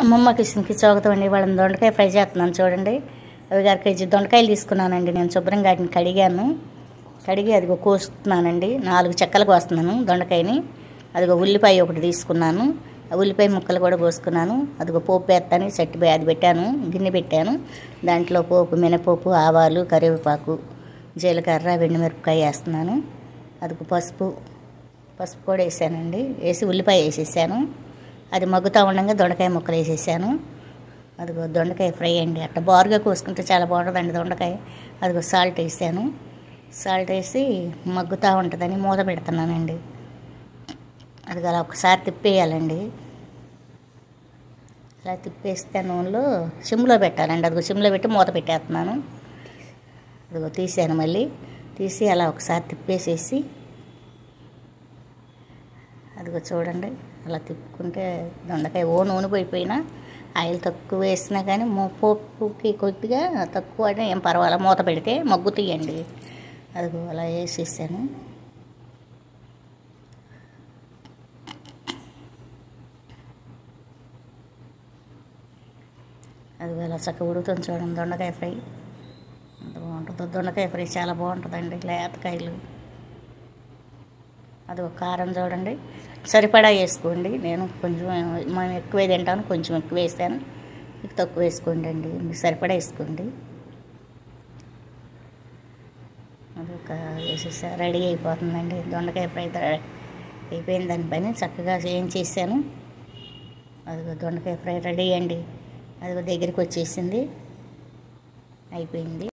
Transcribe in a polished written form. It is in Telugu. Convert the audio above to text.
అమ్మమ్మ కిచెన్కి స్వాగతం అండి. వాళ్ళని దొండకాయ ఫ్రై చేస్తున్నాను చూడండి. అవి 1/2 కేజీ దొండకాయలు తీసుకున్నానండి. నేను శుభ్రంగా వాటిని కడిగి అదిగో కోస్తున్నానండి. 4 చెక్కలు కోస్తున్నాను దొండకాయని. అదిగో ఉల్లిపాయ ఒకటి తీసుకున్నాను. ఆ ఉల్లిపాయ ముక్కలు కూడా కోసుకున్నాను. అదిగో పోపు వేస్తాను. సెట్టి అది పెట్టాను, గిన్నె పెట్టాను. దాంట్లో పోపు, మినపప్పు, ఆవాలు, కరివేపాకు, జీలకర్ర, ఎండుమిరపకాయ వేస్తున్నాను. అదిగో పసుపు కూడా వేసానండి. వేసి ఉల్లిపాయ వేసేసాను. అది మగ్గుతూ ఉండగా దొండకాయ ముక్కలు వేసేసాను. అదిగో దొండకాయ ఫ్రై అండి. అట్లా బారుగా కోసుకుంటే చాలా బాగుంటుందండి దొండకాయ. అదిగో సాల్ట్ వేసాను. సాల్ట్ వేసి మగ్గుతూ ఉంటుందని మూత పెడుతున్నానండి. అది అలా ఒకసారి తిప్పేయాలండి. అలా తిప్పేస్తే నూనెలో సిమ్లో పెట్టాలండి. అదిగో సిమ్లో పెట్టి మూత పెట్టేస్తున్నాను. అదిగో తీసాను. మళ్ళీ తీసి అలా ఒకసారి తిప్పేసేసి అదిగో చూడండి, అలా తిప్పుకుంటే దొండకాయ నూనె పోయిపోయినా ఆయిల్ తక్కువ వేసినా కానీ పోపుకి కొద్దిగా తక్కువ అయినా ఏం పర్వాలేదు, మూత పెడితే మగ్గుతాయండి. అదిగో అలా వేసేసాను. అదిగో అలా చక్కగా ఉడుకుతుంది చూడండి దొండకాయ ఫ్రై. అంత బాగుంటుందో దొండకాయ ఫ్రై, చాలా బాగుంటుందండి. లేతకాయలు. అది ఒక కారం చూడండి, సరిపడా వేసుకోండి. నేను కొంచెం మేము ఎక్కువ తింటాను, కొంచెం ఎక్కువ వేసాను. మీకు తక్కువ వేసుకోండి అండి, మీకు సరిపడా వేసుకోండి. అది ఒక వేసేసా రెడీ అయిపోతుందండి దొండకాయ ఫ్రై. అయిపోయిన దానిపైన చక్కగా ఏం చేశాను. అదిగో దొండకాయ ఫ్రై రెడీ అండి. అదిగో దగ్గరికి వచ్చేసింది, అయిపోయింది.